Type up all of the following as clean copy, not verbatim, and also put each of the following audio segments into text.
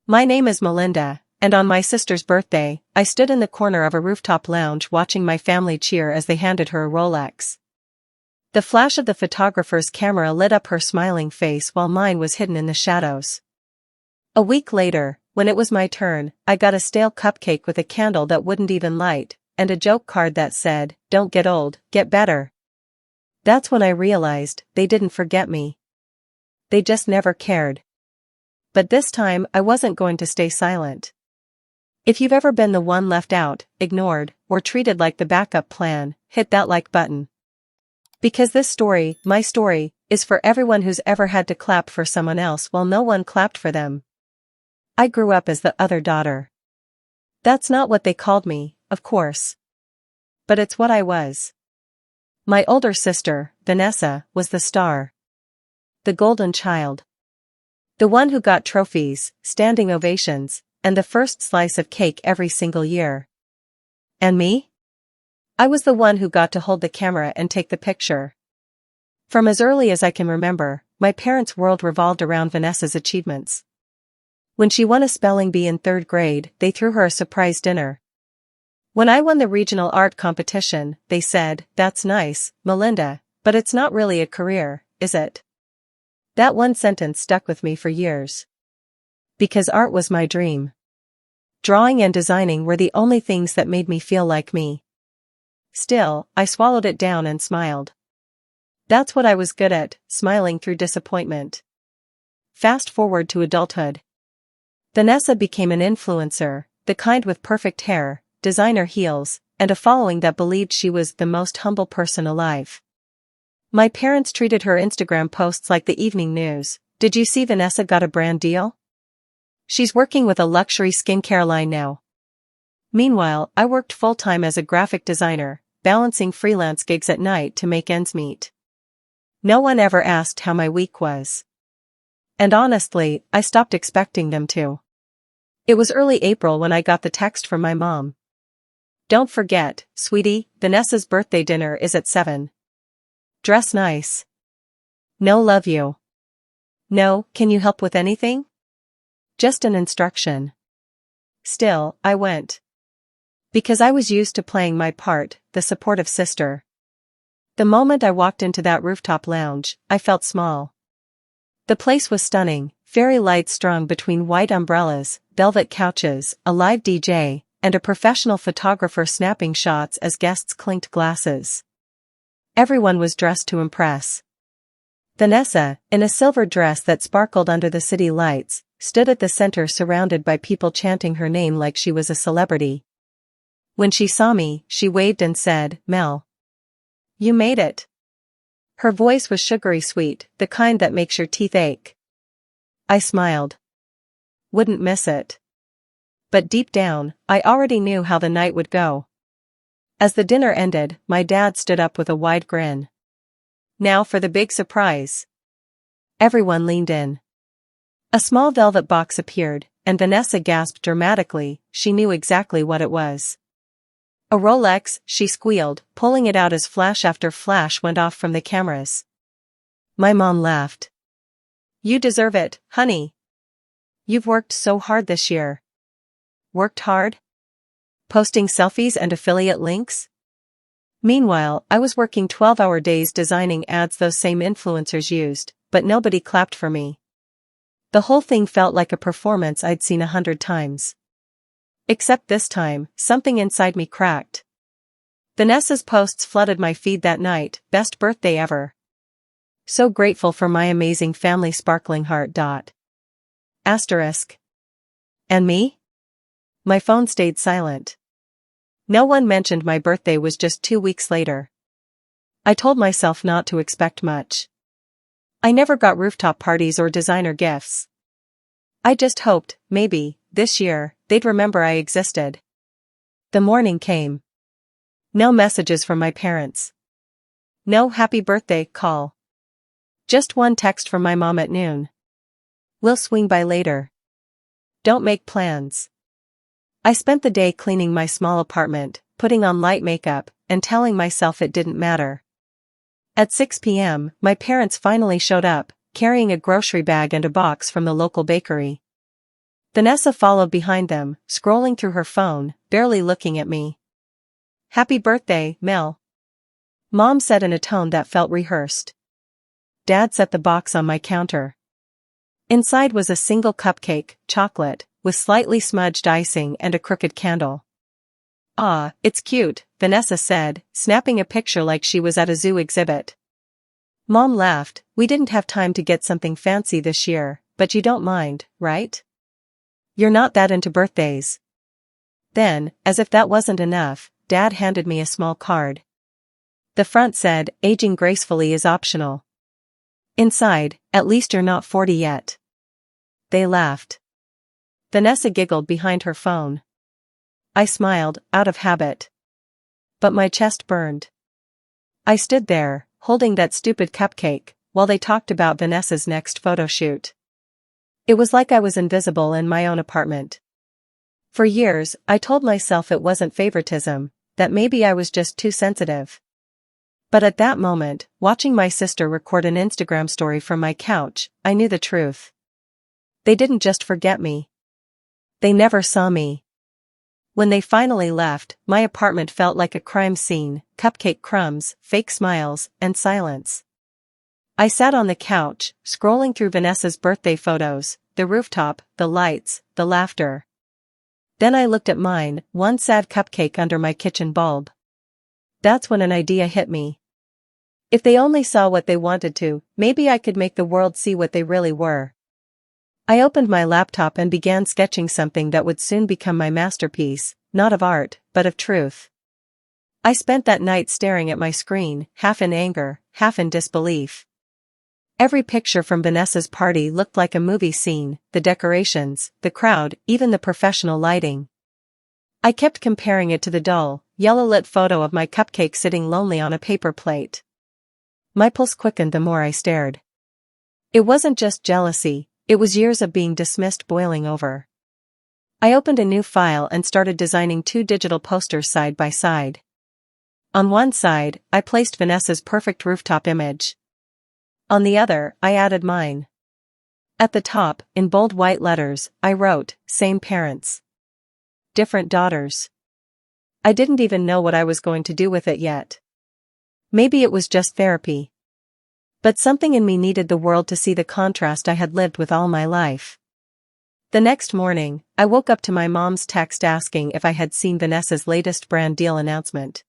My name is Melinda, and on my sister's birthday, I stood in the corner of a rooftop lounge watching my family cheer as they handed her a Rolex. The flash of the photographer's camera lit up her smiling face while mine was hidden in the shadows. A week later, when it was my turn, I got a stale cupcake with a candle that wouldn't even light, and a joke card that said, "Don't get old, get better." That's when I realized they didn't forget me. They just never cared. But this time I wasn't going to stay silent. If you've ever been the one left out, ignored, or treated like the backup plan, hit that like button. Because this story, my story, is for everyone who's ever had to clap for someone else while no one clapped for them. I grew up as the other daughter. That's not what they called me, of course. But it's what I was. My older sister, Vanessa, was the star. The golden child. The one who got trophies, standing ovations, and the first slice of cake every single year. And me? I was the one who got to hold the camera and take the picture. From as early as I can remember, my parents' world revolved around Vanessa's achievements. When she won a spelling bee in 3rd grade, they threw her a surprise dinner. When I won the regional art competition, they said, "That's nice, Melinda, but it's not really a career, is it?" That one sentence stuck with me for years. Because art was my dream. Drawing and designing were the only things that made me feel like me. Still, I swallowed it down and smiled. That's what I was good at, smiling through disappointment. Fast forward to adulthood. Vanessa became an influencer, the kind with perfect hair, designer heels, and a following that believed she was the most humble person alive. My parents treated her Instagram posts like the evening news. "Did you see Vanessa got a brand deal? She's working with a luxury skincare line now." Meanwhile, I worked full-time as a graphic designer, balancing freelance gigs at night to make ends meet. No one ever asked how my week was. And honestly, I stopped expecting them to. It was early April when I got the text from my mom. "Don't forget, sweetie, Vanessa's birthday dinner is at 7. Dress nice. No, love you. No, can you help with anything?" Just an instruction. Still, I went. Because I was used to playing my part, the supportive sister. The moment I walked into that rooftop lounge, I felt small. The place was stunning, fairy lights strung between white umbrellas, velvet couches, a live DJ, and a professional photographer snapping shots as guests clinked glasses. Everyone was dressed to impress. Vanessa, in a silver dress that sparkled under the city lights, stood at the center surrounded by people chanting her name like she was a celebrity. When she saw me, she waved and said, "Mel. You made it." Her voice was sugary sweet, the kind that makes your teeth ache. I smiled. Wouldn't miss it. But deep down, I already knew how the night would go. As the dinner ended, my dad stood up with a wide grin. "Now for the big surprise." Everyone leaned in. A small velvet box appeared, and Vanessa gasped dramatically. She knew exactly what it was. "A Rolex," she squealed, pulling it out as flash after flash went off from the cameras. My mom laughed. "You deserve it, honey. You've worked so hard this year." Worked hard? Posting selfies and affiliate links? Meanwhile, I was working 12-hour days designing ads those same influencers used, but nobody clapped for me. The whole thing felt like a performance I'd seen 100 times. Except this time, something inside me cracked. Vanessa's posts flooded my feed that night. "Best birthday ever. So grateful for my amazing family, sparkling heart. Asterisk. And me?" My phone stayed silent. No one mentioned my birthday was just 2 weeks later. I told myself not to expect much. I never got rooftop parties or designer gifts. I just hoped, maybe, this year, they'd remember I existed. The morning came. No messages from my parents. No happy birthday call. Just one text from my mom at noon. "We'll swing by later. Don't make plans." I spent the day cleaning my small apartment, putting on light makeup, and telling myself it didn't matter. At 6 p.m., my parents finally showed up, carrying a grocery bag and a box from the local bakery. Vanessa followed behind them, scrolling through her phone, barely looking at me. "Happy birthday, Mel," Mom said in a tone that felt rehearsed. Dad set the box on my counter. Inside was a single cupcake, chocolate, with slightly smudged icing and a crooked candle. "Ah, it's cute," Vanessa said, snapping a picture like she was at a zoo exhibit. Mom laughed. "We didn't have time to get something fancy this year, but you don't mind, right? You're not that into birthdays." Then, as if that wasn't enough, Dad handed me a small card. The front said, "Aging gracefully is optional." Inside, "At least you're not 40 yet." They laughed. Vanessa giggled behind her phone. I smiled, out of habit. But my chest burned. I stood there, holding that stupid cupcake, while they talked about Vanessa's next photo shoot. It was like I was invisible in my own apartment. For years, I told myself it wasn't favoritism, that maybe I was just too sensitive. But at that moment, watching my sister record an Instagram story from my couch, I knew the truth. They didn't just forget me. They never saw me. When they finally left, my apartment felt like a crime scene: cupcake crumbs, fake smiles, and silence. I sat on the couch, scrolling through Vanessa's birthday photos, the rooftop, the lights, the laughter. Then I looked at mine, one sad cupcake under my kitchen bulb. That's when an idea hit me. If they only saw what they wanted to, maybe I could make the world see what they really were. I opened my laptop and began sketching something that would soon become my masterpiece, not of art, but of truth. I spent that night staring at my screen, half in anger, half in disbelief. Every picture from Vanessa's party looked like a movie scene: the decorations, the crowd, even the professional lighting. I kept comparing it to the dull, yellow-lit photo of my cupcake sitting lonely on a paper plate. My pulse quickened the more I stared. It wasn't just jealousy, it was years of being dismissed boiling over. I opened a new file and started designing 2 digital posters side by side. On one side, I placed Vanessa's perfect rooftop image. On the other, I added mine. At the top, in bold white letters, I wrote, "Same parents. Different daughters." I didn't even know what I was going to do with it yet. Maybe it was just therapy. But something in me needed the world to see the contrast I had lived with all my life. The next morning, I woke up to my mom's text asking if I had seen Vanessa's latest brand deal announcement.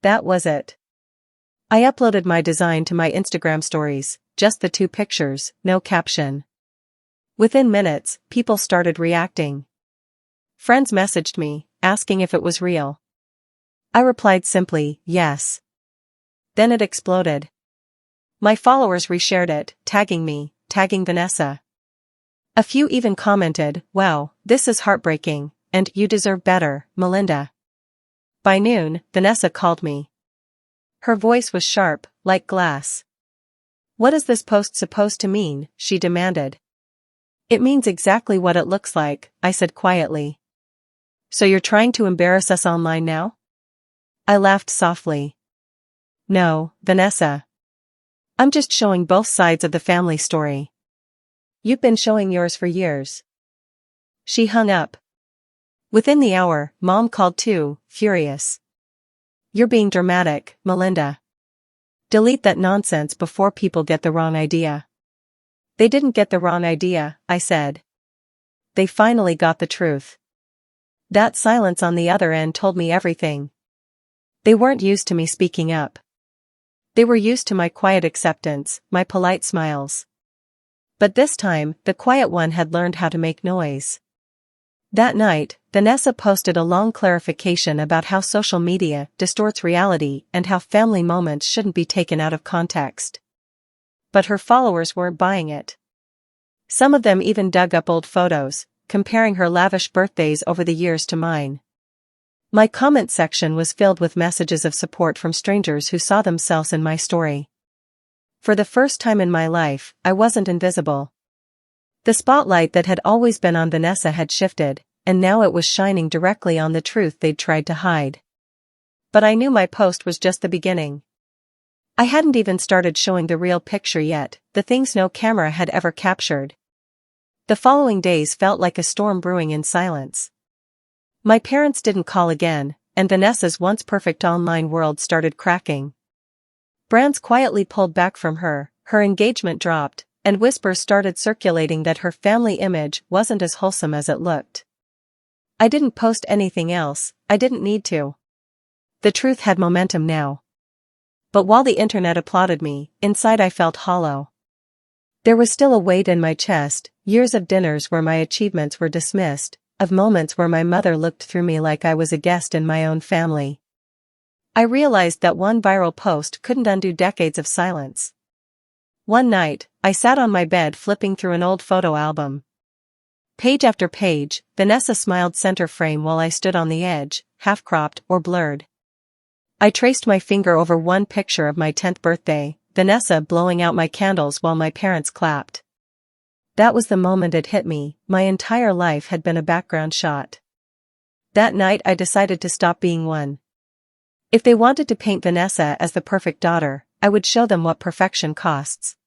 That was it. I uploaded my design to my Instagram stories, just the 2 pictures, no caption. Within minutes, people started reacting. Friends messaged me, asking if it was real. I replied simply, yes. Then it exploded. My followers reshared it, tagging me, tagging Vanessa. A few even commented, "Wow, this is heartbreaking," and "You deserve better, Melinda." By noon, Vanessa called me. Her voice was sharp, like glass. "What is this post supposed to mean?" she demanded. "It means exactly what it looks like," I said quietly. "So you're trying to embarrass us online now?" I laughed softly. "No, Vanessa. I'm just showing both sides of the family story. You've been showing yours for years." She hung up. Within the hour, Mom called too, furious. "You're being dramatic, Melinda. Delete that nonsense before people get the wrong idea." "They didn't get the wrong idea," I said. "They finally got the truth." That silence on the other end told me everything. They weren't used to me speaking up. They were used to my quiet acceptance, my polite smiles. But this time, the quiet one had learned how to make noise. That night, Vanessa posted a long clarification about how social media distorts reality and how family moments shouldn't be taken out of context. But her followers weren't buying it. Some of them even dug up old photos, comparing her lavish birthdays over the years to mine. My comment section was filled with messages of support from strangers who saw themselves in my story. For the first time in my life, I wasn't invisible. The spotlight that had always been on Vanessa had shifted, and now it was shining directly on the truth they'd tried to hide. But I knew my post was just the beginning. I hadn't even started showing the real picture yet, the things no camera had ever captured. The following days felt like a storm brewing in silence. My parents didn't call again, and Vanessa's once perfect online world started cracking. Brands quietly pulled back from her, her engagement dropped, and whispers started circulating that her family image wasn't as wholesome as it looked. I didn't post anything else, I didn't need to. The truth had momentum now. But while the internet applauded me, inside I felt hollow. There was still a weight in my chest, years of dinners where my achievements were dismissed, of moments where my mother looked through me like I was a guest in my own family. I realized that one viral post couldn't undo decades of silence. One night, I sat on my bed flipping through an old photo album. Page after page, Vanessa smiled center frame while I stood on the edge, half-cropped or blurred. I traced my finger over one picture of my 10th birthday, Vanessa blowing out my candles while my parents clapped. That was the moment it hit me, my entire life had been a background shot. That night I decided to stop being one. If they wanted to paint Vanessa as the perfect daughter, I would show them what perfection costs.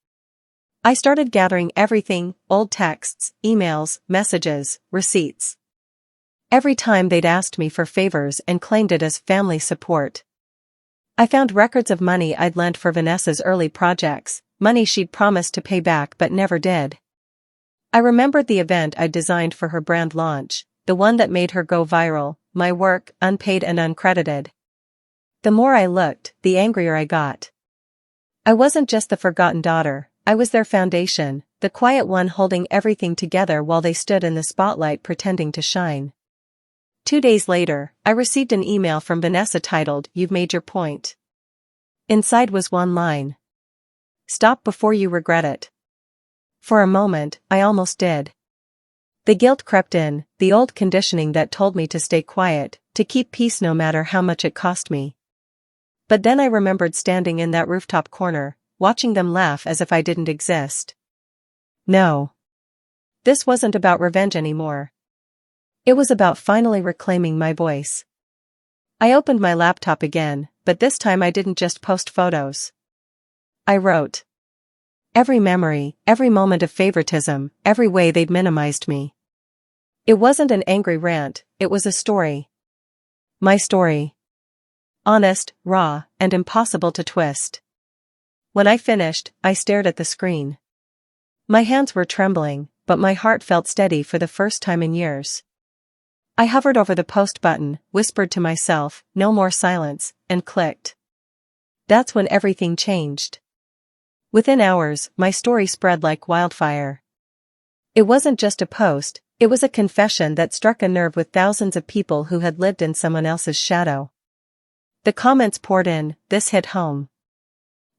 I started gathering everything, old texts, emails, messages, receipts. Every time they'd asked me for favors and claimed it as family support. I found records of money I'd lent for Vanessa's early projects, money she'd promised to pay back but never did. I remembered the event I'd designed for her brand launch, the one that made her go viral, my work, unpaid and uncredited. The more I looked, the angrier I got. I wasn't just the forgotten daughter, I was their foundation, the quiet one holding everything together while they stood in the spotlight pretending to shine. 2 days later, I received an email from Vanessa titled, "You've made your point." Inside was one line. "Stop before you regret it." For a moment, I almost did. The guilt crept in, the old conditioning that told me to stay quiet, to keep peace no matter how much it cost me. But then I remembered standing in that rooftop corner, watching them laugh as if I didn't exist. No. This wasn't about revenge anymore. It was about finally reclaiming my voice. I opened my laptop again, but this time I didn't just post photos. I wrote. Every memory, every moment of favoritism, every way they'd minimized me. It wasn't an angry rant, it was a story. My story. Honest, raw, and impossible to twist. When I finished, I stared at the screen. My hands were trembling, but my heart felt steady for the first time in years. I hovered over the post button, whispered to myself, "No more silence," and clicked. That's when everything changed. Within hours, my story spread like wildfire. It wasn't just a post, it was a confession that struck a nerve with thousands of people who had lived in someone else's shadow. The comments poured in, this hit home.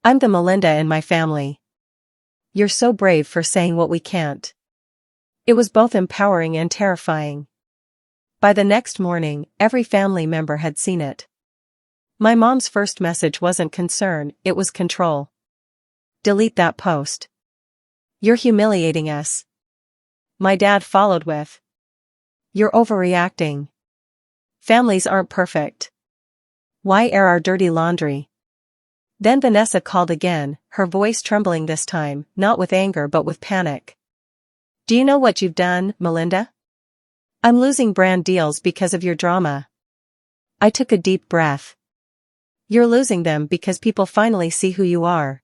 I'm the Melinda in my family. You're so brave for saying what we can't. It was both empowering and terrifying. By the next morning, every family member had seen it. My mom's first message wasn't concern, it was control. Delete that post. You're humiliating us. My dad followed with. You're overreacting. Families aren't perfect. Why air our dirty laundry? Then Vanessa called again, her voice trembling this time, not with anger but with panic. Do you know what you've done, Melinda? I'm losing brand deals because of your drama. I took a deep breath. You're losing them because people finally see who you are.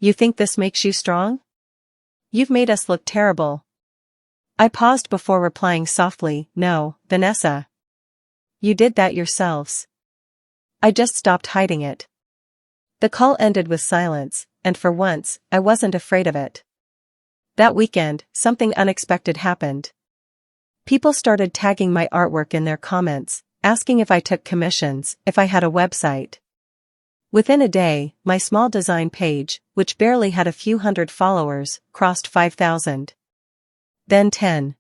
You think this makes you strong? You've made us look terrible. I paused before replying softly, no, Vanessa. You did that yourselves. I just stopped hiding it. The call ended with silence, and for once, I wasn't afraid of it. That weekend, something unexpected happened. People started tagging my artwork in their comments, asking if I took commissions, if I had a website. Within a day, my small design page, which barely had a few hundred followers, crossed 5,000. Then 10.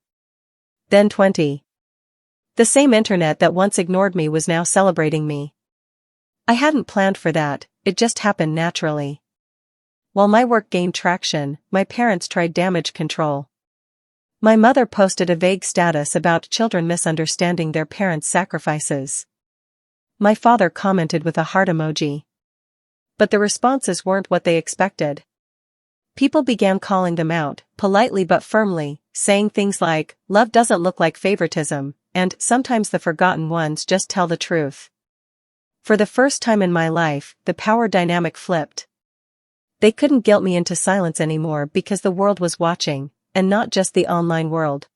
Then 20. The same internet that once ignored me was now celebrating me. I hadn't planned for that, it just happened naturally. While my work gained traction, my parents tried damage control. My mother posted a vague status about children misunderstanding their parents' sacrifices. My father commented with a heart emoji. But the responses weren't what they expected. People began calling them out, politely but firmly, saying things like, "Love doesn't look like favoritism," and "Sometimes the forgotten ones just tell the truth." For the first time in my life, the power dynamic flipped. They couldn't guilt me into silence anymore because the world was watching, and not just the online world.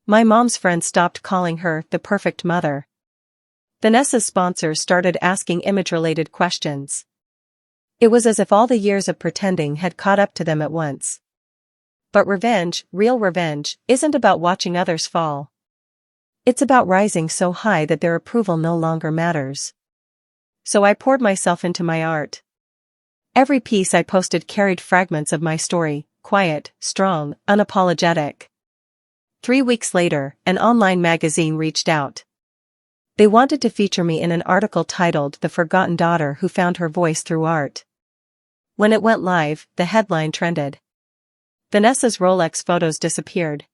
My mom's friends stopped calling her the perfect mother. Vanessa's sponsors started asking image-related questions. It was as if all the years of pretending had caught up to them at once. But revenge, real revenge, isn't about watching others fall. It's about rising so high that their approval no longer matters. So I poured myself into my art. Every piece I posted carried fragments of my story, quiet, strong, unapologetic. 3 weeks later, an online magazine reached out. They wanted to feature me in an article titled "The Forgotten Daughter Who Found Her Voice Through Art." When it went live, the headline trended. Vanessa's Rolex photos disappeared.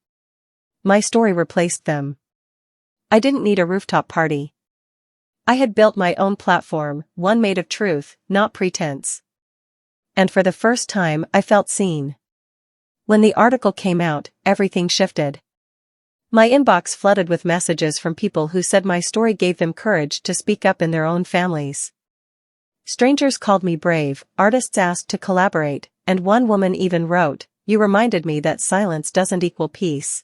My story replaced them. I didn't need a rooftop party. I had built my own platform, one made of truth, not pretense. And for the first time, I felt seen. When the article came out, everything shifted. My inbox flooded with messages from people who said my story gave them courage to speak up in their own families. Strangers called me brave, artists asked to collaborate, and one woman even wrote, "You reminded me that silence doesn't equal peace."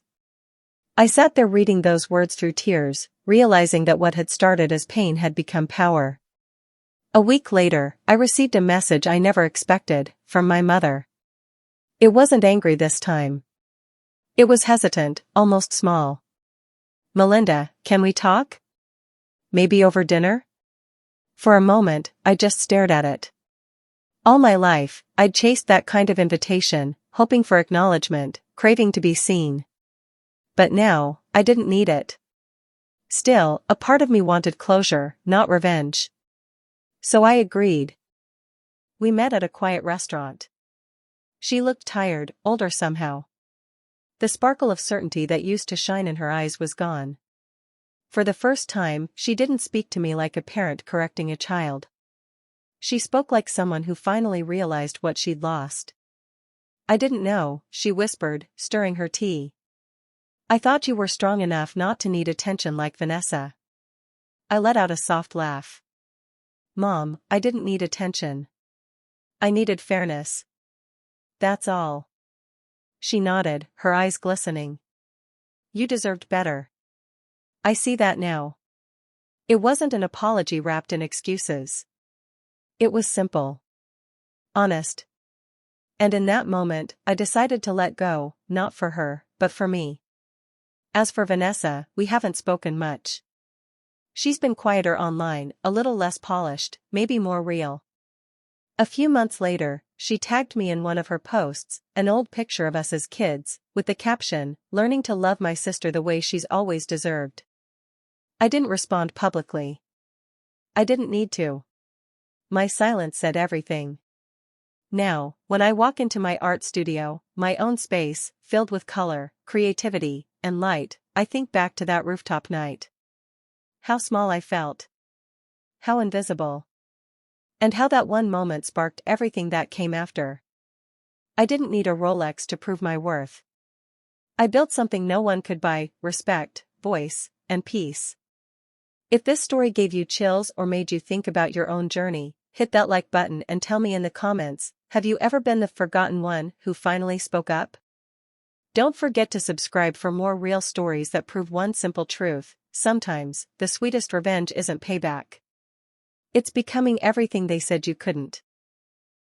I sat there reading those words through tears, realizing that what had started as pain had become power. A week later, I received a message I never expected, from my mother. It wasn't angry this time. It was hesitant, almost small. "Melinda, can we talk? Maybe over dinner?" For a moment, I just stared at it. All my life, I'd chased that kind of invitation, hoping for acknowledgement, craving to be seen. But now, I didn't need it. Still, a part of me wanted closure, not revenge. So I agreed. We met at a quiet restaurant. She looked tired, older somehow. The sparkle of certainty that used to shine in her eyes was gone. For the first time, she didn't speak to me like a parent correcting a child. She spoke like someone who finally realized what she'd lost. "I didn't know," she whispered, stirring her tea. "I thought you were strong enough not to need attention like Vanessa." I let out a soft laugh. "Mom, I didn't need attention. I needed fairness. That's all." She nodded, her eyes glistening. "You deserved better. I see that now." It wasn't an apology wrapped in excuses. It was simple. Honest. And in that moment, I decided to let go, not for her, but for me. As for Vanessa, we haven't spoken much. She's been quieter online, a little less polished, maybe more real. A few months later, she tagged me in one of her posts, an old picture of us as kids, with the caption, "Learning to love my sister the way she's always deserved." I didn't respond publicly. I didn't need to. My silence said everything. Now, when I walk into my art studio, my own space, filled with color, creativity, and light, I think back to that rooftop night. How small I felt. How invisible. And how that one moment sparked everything that came after. I didn't need a Rolex to prove my worth. I built something no one could buy: respect, voice, and peace. If this story gave you chills or made you think about your own journey, hit that like button and tell me in the comments, have you ever been the forgotten one who finally spoke up? Don't forget to subscribe for more real stories that prove one simple truth: sometimes, the sweetest revenge isn't payback. It's becoming everything they said you couldn't.